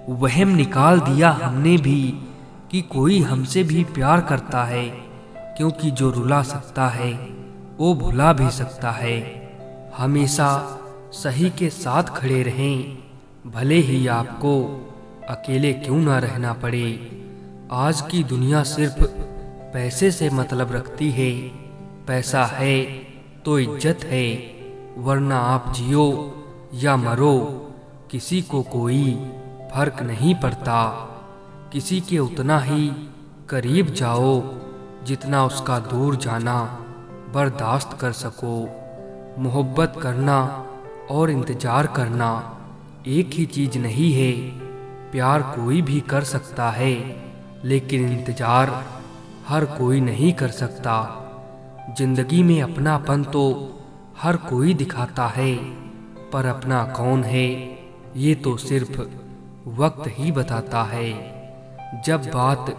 वहम निकाल दिया हमने भी कि कोई हमसे भी प्यार करता है, क्योंकि जो रुला सकता है वो भुला भी सकता है। हमेशा सही के साथ खड़े रहें, भले ही आपको अकेले क्यों ना रहना पड़े। आज की दुनिया सिर्फ पैसे से मतलब रखती है। पैसा है तो इज्जत है, वरना आप जियो या मरो किसी को कोई फर्क नहीं पड़ता। किसी के उतना ही करीब जाओ जितना उसका दूर जाना बर्दाश्त कर सको। मोहब्बत करना और इंतजार करना एक ही चीज नहीं है। प्यार कोई भी कर सकता है, लेकिन इंतजार हर कोई नहीं कर सकता। जिंदगी में अपनापन तो हर कोई दिखाता है, पर अपना कौन है ये तो सिर्फ वक्त ही बताता है। जब बात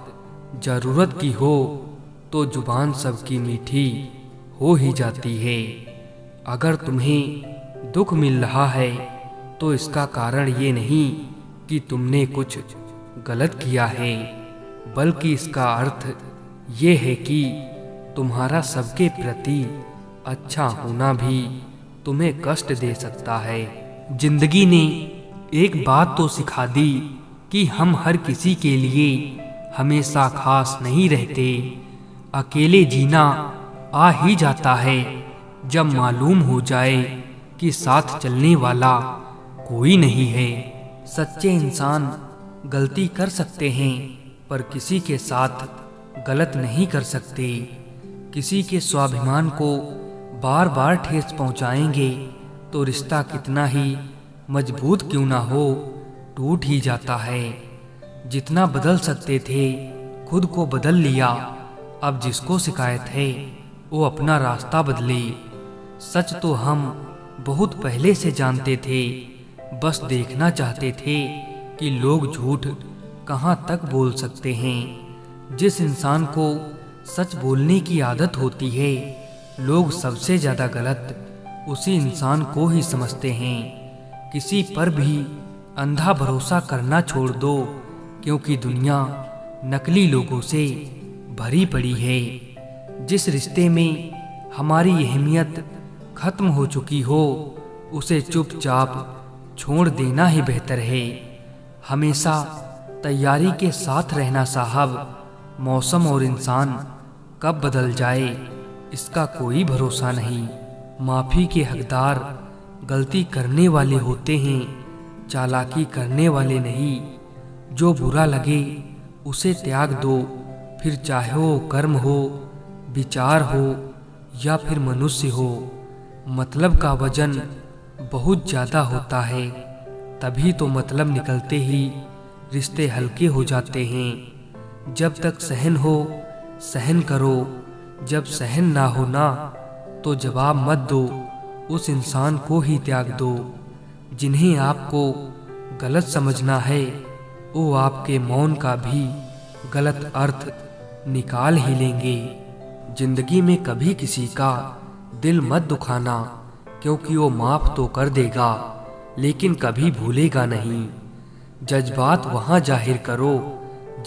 जरूरत की हो तो जुबान सबकी मीठी हो ही जाती है। अगर तुम्हें दुख मिल रहा है तो इसका कारण ये नहीं कि तुमने कुछ गलत किया है, बल्कि इसका अर्थ ये है कि तुम्हारा सबके प्रति अच्छा होना भी तुम्हें कष्ट दे सकता है। जिंदगी ने एक बात तो सिखा दी कि हम हर किसी के लिए हमेशा खास नहीं रहते। अकेले जीना आ ही जाता है जब मालूम हो जाए कि साथ चलने वाला कोई नहीं है। सच्चे इंसान गलती कर सकते हैं, पर किसी के साथ गलत नहीं कर सकते। किसी के स्वाभिमान को बार बार ठेस पहुंचाएंगे तो रिश्ता कितना ही मजबूत क्यों ना हो, टूट ही जाता है। जितना बदल सकते थे खुद को बदल लिया। अब जिसको शिकायत है वो अपना रास्ता बदले। सच तो हम बहुत पहले से जानते थे, बस देखना चाहते थे कि लोग झूठ कहां तक बोल सकते हैं। जिस इंसान को सच बोलने की आदत होती है, लोग सबसे ज्यादा गलत उसी इंसान को ही समझते हैं। किसी पर भी अंधा भरोसा करना छोड़ दो, क्योंकि दुनिया नकली लोगों से भरी पड़ी है। जिस रिश्ते में हमारी अहमियत खत्म हो चुकी हो, उसे चुपचाप छोड़ देना ही बेहतर है। हमेशा तैयारी के साथ रहना साहब। मौसम और इंसान कब बदल जाए इसका कोई भरोसा नहीं। माफी के हकदार गलती करने वाले होते हैं, चालाकी करने वाले नहीं। जो बुरा लगे उसे त्याग दो, फिर चाहे वो कर्म हो, विचार हो या फिर मनुष्य हो। मतलब का वजन बहुत ज्यादा होता है, तभी तो मतलब निकलते ही रिश्ते हल्के हो जाते हैं। जब तक सहन हो सहन करो, जब सहन ना हो ना तो जवाब मत दो, उस इंसान को ही त्याग दो। जिन्हें आपको गलत समझना है वो आपके मौन का भी गलत अर्थ निकाल ही लेंगे। जिंदगी में कभी किसी का दिल मत दुखाना, क्योंकि वो माफ तो कर देगा लेकिन कभी भूलेगा नहीं। जज्बात वहां जाहिर करो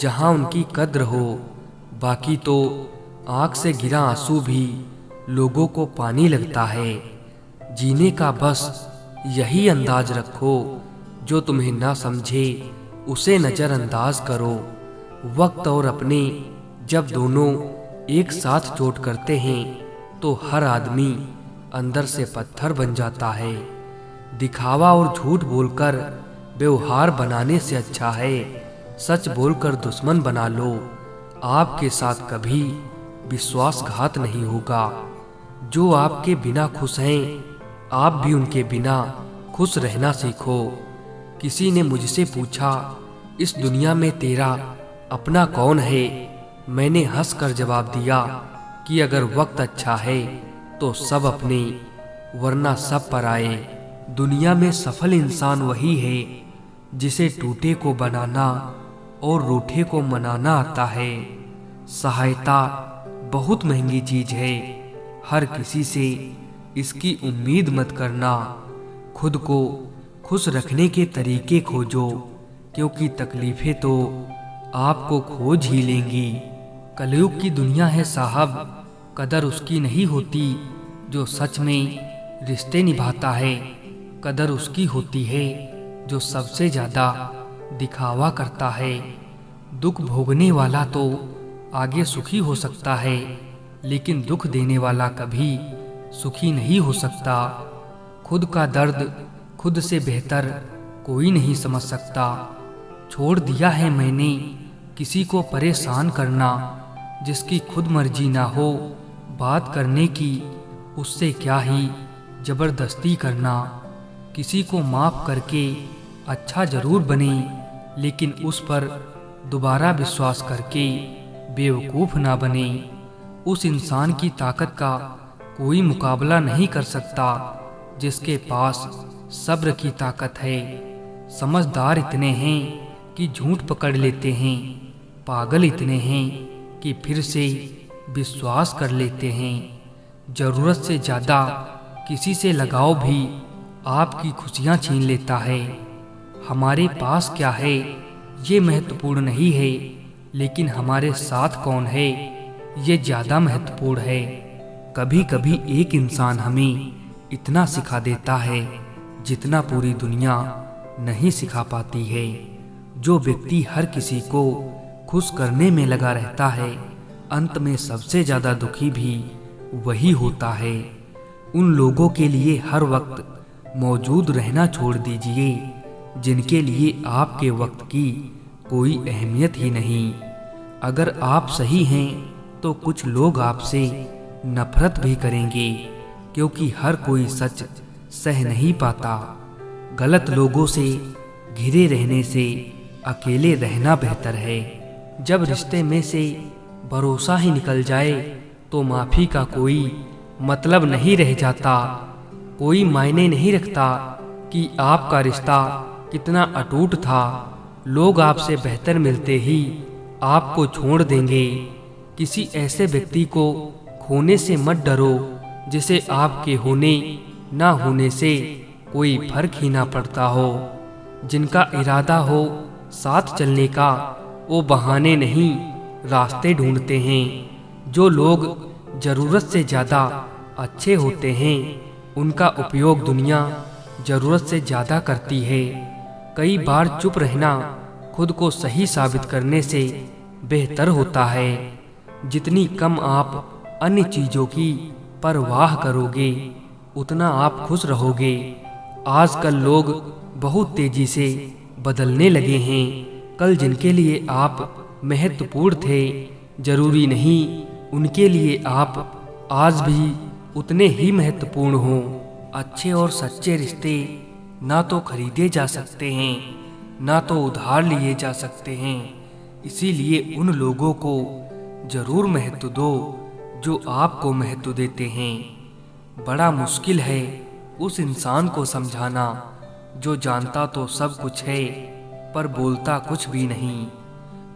जहां उनकी कद्र हो, बाकी तो आंख से गिरा आंसू भी लोगों को पानी लगता है। जीने का बस यही अंदाज रखो, जो तुम्हें ना समझे उसे नजरअंदाज करो। वक्त और अपने जब दोनों एक साथ चोट करते हैं तो हर आदमी अंदर से पत्थर बन जाता है। दिखावा और झूठ बोलकर व्यवहार बनाने से अच्छा है सच बोलकर दुश्मन बना लो। आपके साथ कभी विश्वासघात नहीं होगा। जो आपके बिना खुश हैं, आप भी उनके बिना खुश रहना सीखो। किसी ने मुझसे पूछा, इस दुनिया में तेरा अपना कौन है? मैंने हंसकर जवाब दिया कि अगर वक्त अच्छा है तो सब अपने, वरना सब पराए। दुनिया में सफल इंसान वही है जिसे टूटे को बनाना और रूठे को मनाना आता है। सहायता बहुत महंगी चीज है, हर किसी से इसकी उम्मीद मत करना। खुद को खुश रखने के तरीके खोजो, क्योंकि तकलीफें तो आपको खोज ही लेंगी। कलयुग की दुनिया है साहब, कदर उसकी नहीं होती जो सच में रिश्ते निभाता है। कदर उसकी होती है जो सबसे ज़्यादा दिखावा करता है। दुख भोगने वाला तो आगे सुखी हो सकता है, लेकिन दुख देने वाला कभी सुखी नहीं हो सकता। खुद का दर्द खुद से बेहतर कोई नहीं समझ सकता। छोड़ दिया है मैंने किसी को परेशान करना, जिसकी खुद मर्जी ना हो बात करने की, उससे क्या ही जबरदस्ती करना। किसी को माफ करके अच्छा जरूर बने, लेकिन उस पर दोबारा विश्वास करके बेवकूफ़ ना बने। उस इंसान की ताकत का कोई मुकाबला नहीं कर सकता जिसके पास सब्र की ताकत है। समझदार इतने हैं कि झूठ पकड़ लेते हैं, पागल इतने हैं कि फिर से विश्वास कर लेते हैं। जरूरत से ज़्यादा किसी से लगाव भी आपकी खुशियाँ छीन लेता है। हमारे पास क्या है ये महत्वपूर्ण नहीं है, लेकिन हमारे साथ कौन है ये ज़्यादा महत्वपूर्ण है। कभी कभी एक इंसान हमें इतना सिखा देता है जितना पूरी दुनिया नहीं सिखा पाती है। जो व्यक्ति हर किसी को खुश करने में लगा रहता है, अंत में सबसे ज़्यादा दुखी भी वही होता है। उन लोगों के लिए हर वक्त मौजूद रहना छोड़ दीजिए जिनके लिए आपके वक्त की कोई अहमियत ही नहीं। अगर आप सही हैं तो कुछ लोग आपसे नफरत भी करेंगे, क्योंकि हर कोई सच सह नहीं पाता। गलत लोगों से घिरे रहने से अकेले रहना बेहतर है। जब रिश्ते में से भरोसा ही निकल जाए तो माफ़ी का कोई मतलब नहीं रह जाता। कोई मायने नहीं रखता कि आपका रिश्ता कितना अटूट था। लोग आपसे बेहतर मिलते ही आपको छोड़ देंगे। किसी ऐसे व्यक्ति को खोने से मत डरो जिसे आपके होने ना होने से कोई फर्क ही ना पड़ता हो। जिनका इरादा हो साथ चलने का, वो बहाने नहीं रास्ते ढूंढते हैं। जो लोग जरूरत से ज़्यादा अच्छे होते हैं, उनका उपयोग दुनिया जरूरत से ज़्यादा करती है। कई बार चुप रहना खुद को सही साबित करने से बेहतर होता है। जितनी कम आप अन्य चीज़ों की परवाह करोगे, उतना आप खुश रहोगे। आजकल लोग बहुत तेजी से बदलने लगे हैं। कल जिनके लिए आप महत्वपूर्ण थे, जरूरी नहीं उनके लिए आप आज भी उतने ही महत्वपूर्ण हो। अच्छे और सच्चे रिश्ते ना तो खरीदे जा सकते हैं, ना तो उधार लिए जा सकते हैं। इसीलिए उन लोगों को जरूर महत्व दो जो आपको महत्व देते हैं। बड़ा मुश्किल है उस इंसान को समझाना जो जानता तो सब कुछ है पर बोलता कुछ भी नहीं।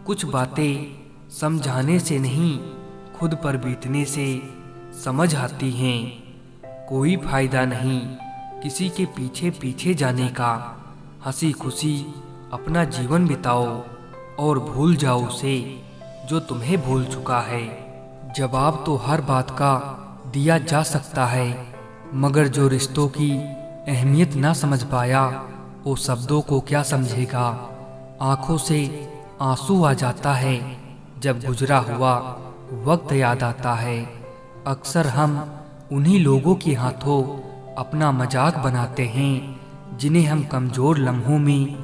कुछ बातें समझाने से नहीं, खुद पर बीतने से समझ आती हैं। कोई फायदा नहीं किसी के पीछे पीछे जाने का। हंसी खुशी अपना जीवन बिताओ और भूल जाओ उसे जो तुम्हें भूल चुका है। जवाब तो हर बात का दिया जा सकता है, मगर जो रिश्तों की अहमियत ना समझ पाया, वो शब्दों को क्या समझेगा। आंखों से आंसू आ जाता है जब गुजरा हुआ वक्त याद आता है। अक्सर हम उन्हीं लोगों के हाथों अपना मजाक बनाते हैं जिन्हें हम कमज़ोर लम्हों में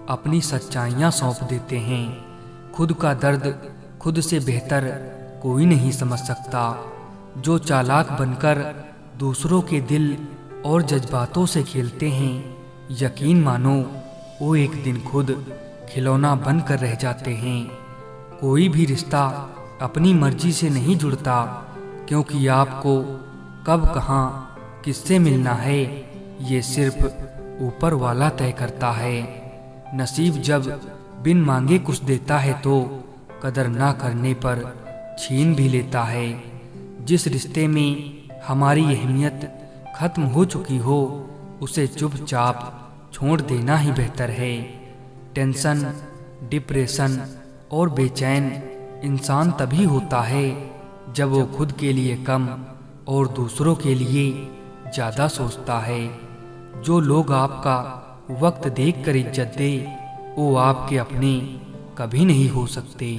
अपनी सच्चाइयाँ सौंप देते हैं। खुद का दर्द खुद से बेहतर कोई नहीं समझ सकता। जो चालाक बनकर दूसरों के दिल और जज्बातों से खेलते हैं, यकीन मानो वो एक दिन खुद खिलौना बनकर रह जाते हैं। कोई भी रिश्ता अपनी मर्जी से नहीं जुड़ता, क्योंकि आपको कब कहाँ किससे मिलना है ये सिर्फ ऊपर वाला तय करता है। नसीब जब बिन मांगे कुछ देता है तो कदर ना करने पर छीन भी लेता है। जिस रिश्ते में हमारी अहमियत खत्म हो चुकी हो, उसे चुपचाप छोड़ देना ही बेहतर है। टेंशन, डिप्रेशन और बेचैन इंसान तभी होता है जब वो खुद के लिए कम और दूसरों के लिए ज़्यादा सोचता है। जो लोग आपका वक्त देखकर इज्जत दे, वो आपके अपने कभी नहीं हो सकते।